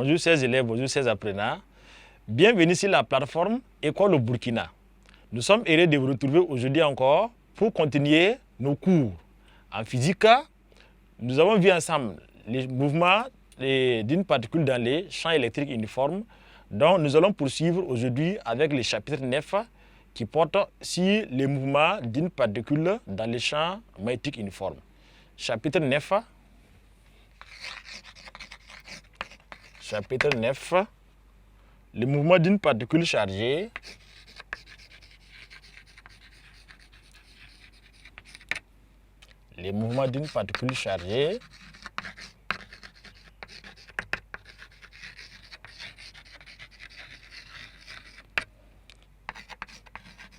Bonjour chers élèves, bonjour chers apprenants. Bienvenue sur la plateforme École au Burkina. Nous sommes heureux de vous retrouver aujourd'hui encore pour continuer nos cours. En physique, nous avons vu ensemble les mouvements d'une particule dans les champs électriques uniformes. Donc nous allons poursuivre aujourd'hui avec le chapitre 9 qui porte sur les mouvements d'une particule dans les champs magnétiques uniformes. Chapitre 9. Chapitre 9. Le mouvement d'une particule chargée. Les mouvements d'une particule chargée.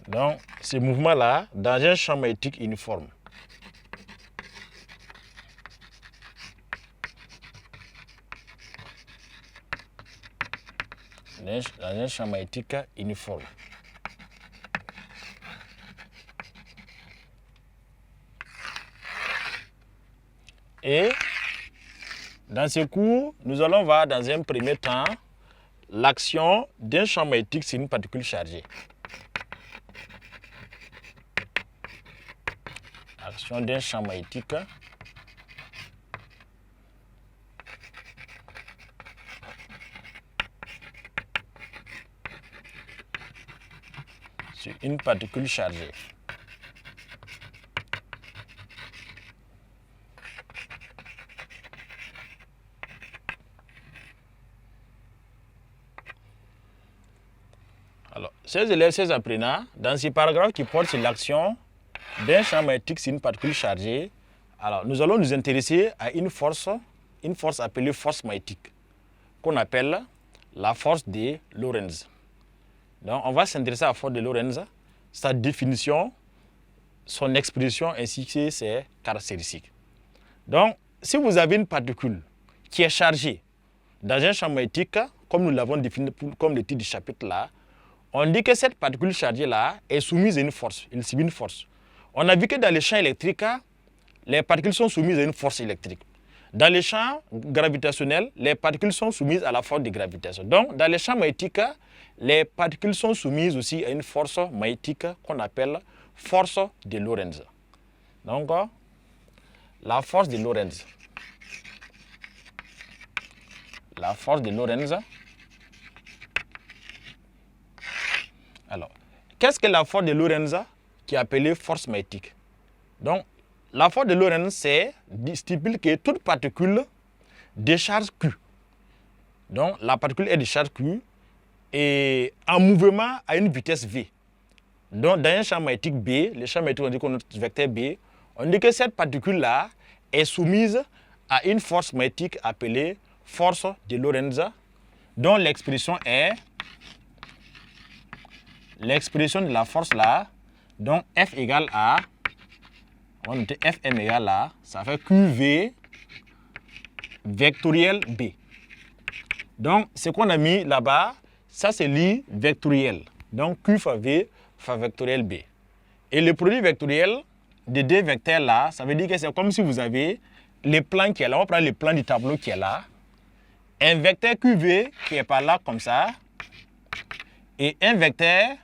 Donc, ce mouvement-là, dans un champ magnétique uniforme. Dans un champ magnétique uniforme. Et dans ce cours, nous allons voir dans un premier temps l'action d'un champ magnétique sur une particule chargée. Action d'un champ magnétique sur une particule chargée. Alors, chers élèves, chers apprenants, dans ce paragraphe qui porte sur l'action d'un champ magnétique sur une particule chargée, alors nous allons nous intéresser à une force appelée force magnétique, qu'on appelle la force de Lorentz. Donc, on va s'intéresser à la force de Lorentz, sa définition, son expression ainsi que ses caractéristiques. Donc, si vous avez une particule qui est chargée dans un champ magnétique, comme nous l'avons défini comme le titre du chapitre là, on dit que cette particule chargée-là est soumise à une force, elle subit une force. On a vu que dans les champs électriques, les particules sont soumises à une force électrique. Dans les champs gravitationnels, les particules sont soumises à la force de gravitation. Donc, dans les champs magnétiques, les particules sont soumises aussi à une force magnétique qu'on appelle force de Lorentz. Donc, la force de Lorentz. La force de Lorentz. Alors, qu'est-ce que la force de Lorentz qui est appelée force magnétique? Donc, la force de Lorentz stipule que toute particule de charge Q. Donc, la particule est de charge Q et en mouvement à une vitesse V. Donc, dans un champ magnétique B, le champ magnétique, on dit qu'on a un vecteur B, on dit que cette particule-là est soumise à une force magnétique appelée force de Lorentz, dont l'expression est l'expression de la force là, donc F égale à, on va noter Fm égale à, ça fait QV vectoriel B. Donc, ce qu'on a mis là-bas, ça c'est l'I vectoriel. Donc, Q fois V fois vectoriel B. Et le produit vectoriel de deux vecteurs là, ça veut dire que c'est comme si vous avez les plans qui est là. On va prendre le plan du tableau qui est là. Un vecteur QV qui est par là comme ça. Et un vecteur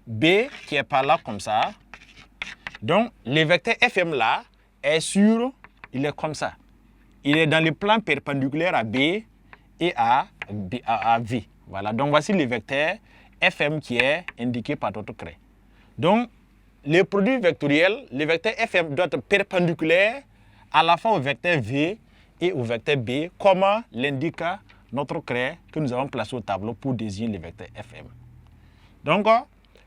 B qui est par là comme ça. Donc, le vecteur Fm là il est comme ça. Il est dans le plan perpendiculaire à B et à V. Voilà, donc voici le vecteur Fm qui est indiqué par notre craie. Donc, le produit vectoriel, le vecteur Fm doit être perpendiculaire à la fois au vecteur V et au vecteur B, comme l'indique notre craie que nous avons placé au tableau pour désigner le vecteur Fm. Donc,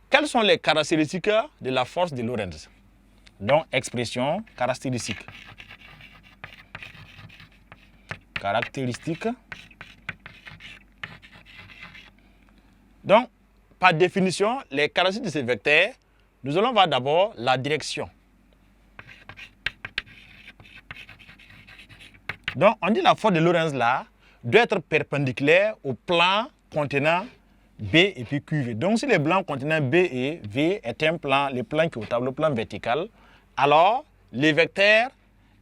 quelles sont les caractéristiques de la force de Lorentz? Donc, expression, caractéristique. Caractéristique. Donc, par définition, les caractéristiques de ce vecteur, nous allons voir d'abord la direction. Donc, on dit la force de Lorentz là doit être perpendiculaire au plan contenant B et puis QV. Donc, si le plan contenant B et V est un plan, le plan qui est au tableau, plan vertical, alors le vecteur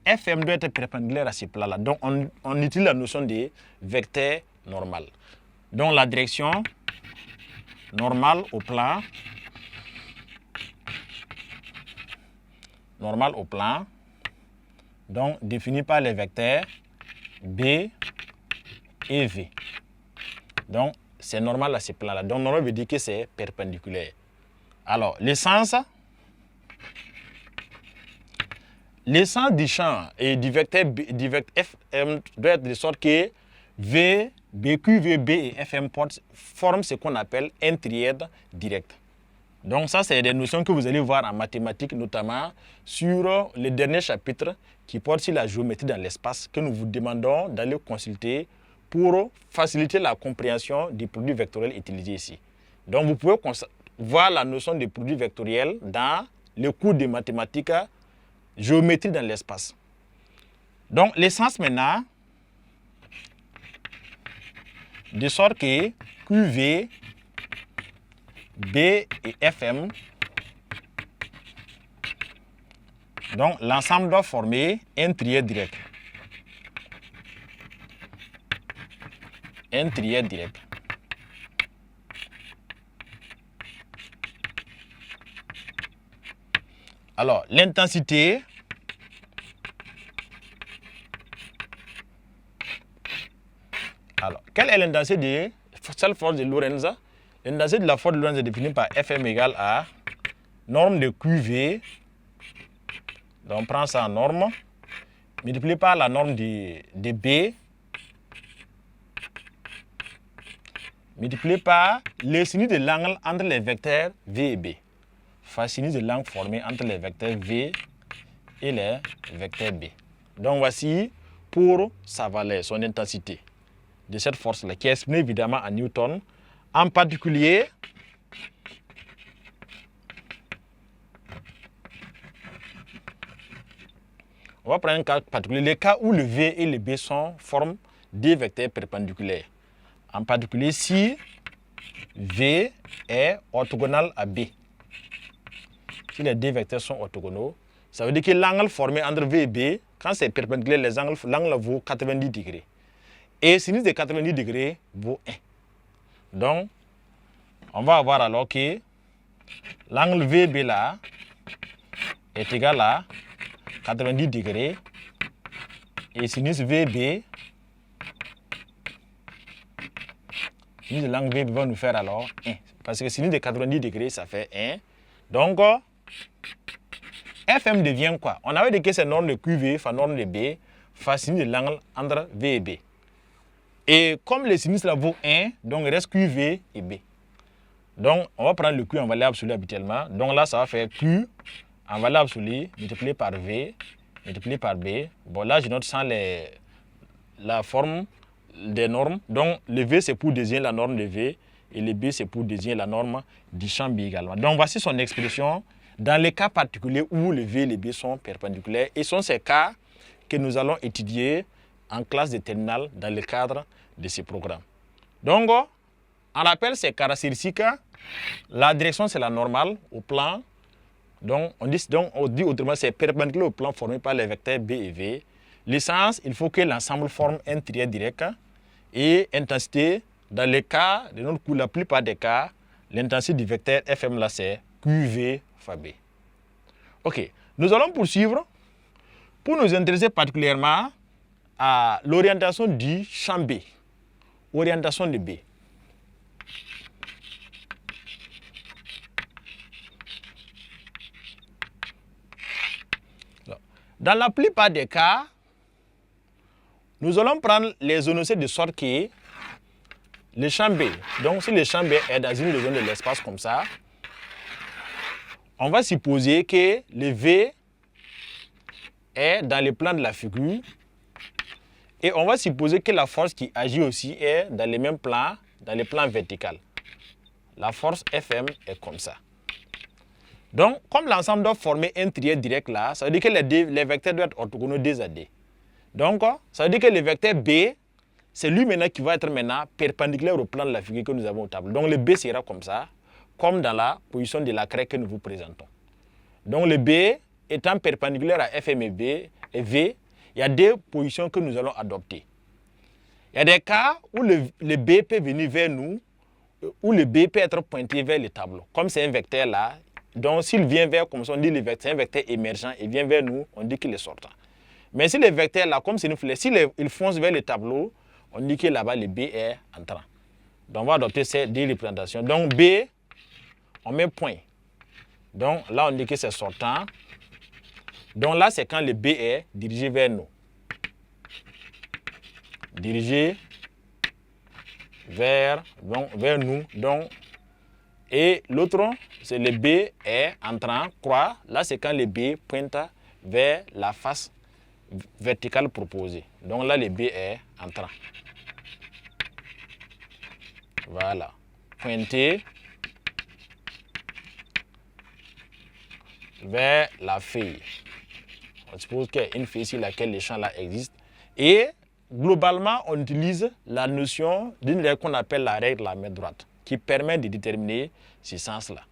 FM doit être perpendiculaire à ce plan-là. Donc, on utilise la notion de vecteur normal. Donc, la direction normale au plan. Normal au plan. Donc, définie par les vecteurs B et V. Donc, c'est normal à ce plan-là. Donc, normal veut dire que c'est perpendiculaire. Alors, l'essence du champ et du vecteur FM doit être de sorte que V, BQ, VB et FM forment ce qu'on appelle un trièdre direct. Donc ça, c'est des notions que vous allez voir en mathématiques, notamment sur le dernier chapitre qui porte sur la géométrie dans l'espace, que nous vous demandons d'aller consulter pour faciliter la compréhension des produits vectoriels utilisés ici. Donc vous pouvez voir la notion des produits vectoriels dans le cours de mathématiques, géométrie dans l'espace. Donc l'essence maintenant, de sorte que QV, B et FM, donc l'ensemble doit former un trièdre direct. Un trièdre direct. Alors, l'intensité quelle est l'intensité de cette force de Lorentz? L'intensité de la force de Lorentz est définie par Fm égale à norme de QV. Donc, on prend ça en norme, multiplié par la norme de B, multiplié par le sinus de l'angle entre les vecteurs V et B. Fois sinus de l'angle formé entre les vecteurs V et les vecteurs B. Donc, voici pour sa valeur, son intensité de cette force-là, qui est exprimée évidemment en Newton. En particulier, on va prendre un cas particulier, le cas où le V et le B forment des vecteurs perpendiculaires. En particulier, si V est orthogonal à B. Si les deux vecteurs sont orthogonaux, ça veut dire que l'angle formé entre V et B, quand c'est perpendiculaire, l'angle vaut 90 degrés. Et sinus de 90 degrés vaut 1. Donc, on va avoir alors que l'angle VB là est égal à 90 degrés et sinus VB, sinus de l'angle VB va nous faire alors 1. Parce que sinus de 90 degrés, ça fait 1. Donc, FM devient quoi? On avait dit que c'est norme de QV fois norme de B fois sinus de l'angle entre V et B. Et comme le sinus là vaut 1, donc il reste QV et B. Donc, on va prendre le Q en valeur absolue habituellement. Donc là, ça va faire Q en valeur absolue multiplié par V multiplié par B. Bon, là, je note sans la forme des normes. Donc, le V, c'est pour désigner la norme de V. Et le B, c'est pour désigner la norme du champ B également. Donc, voici son expression dans les cas particuliers où le V et le B sont perpendiculaires. Et ce sont ces cas que nous allons étudier en classe de terminale dans le cadre de ce programme. Donc, on rappelle ces caractéristiques. La direction, c'est la normale au plan. Donc, on dit autrement, c'est perpendiculaire au plan formé par les vecteurs B et V. L'essence, il faut que l'ensemble forme un trièdre direct. Et intensité, dans les cas, de notre coup, la plupart des cas, l'intensité du vecteur FM, là, c'est QV fois B. OK. Nous allons poursuivre pour nous intéresser particulièrement à l'orientation du champ B. Orientation de B. Dans la plupart des cas, nous allons prendre les énoncés de sorte que le champ B, donc si le champ B est dans une région de l'espace comme ça, on va supposer que le V est dans le plan de la figure et on va supposer que la force qui agit aussi est dans le même plan, dans le plan vertical. La force Fm est comme ça. Donc, comme l'ensemble doit former un trièdre direct là, ça veut dire que les vecteurs doivent être orthogonaux 2 à 2. Donc, ça veut dire que le vecteur B, c'est lui maintenant qui va être maintenant perpendiculaire au plan de la figure que nous avons au tableau. Donc, le B sera comme ça, comme dans la position de la craie que nous vous présentons. Donc, le B étant perpendiculaire à Fm et B, et V, il y a deux positions que nous allons adopter. Il y a des cas où le B peut venir vers nous, où le B peut être pointé vers le tableau. Comme c'est un vecteur là, donc s'il vient vers, comme ça on dit le vecteur, un vecteur émergent et vient vers nous, on dit qu'il est sortant. Mais si le vecteur là, comme c'est une flèche, s'il fonce vers le tableau, on dit que là-bas le B est entrant. Donc on va adopter ces deux représentations. Donc B, on met point. Donc là on dit que c'est sortant. Donc là c'est quand le B est dirigé vers nous. Dirigé vers nous. Donc, et l'autre, c'est le B est entrant, croix. Là, c'est quand le B pointe vers la face verticale proposée. Donc là, le B est entrant. Voilà. Pointé vers la feuille. On suppose qu'il y a une feuille sur laquelle les champs là existent. Et globalement, on utilise la notion d'une règle qu'on appelle la règle de la main droite, qui permet de déterminer ce sens-là.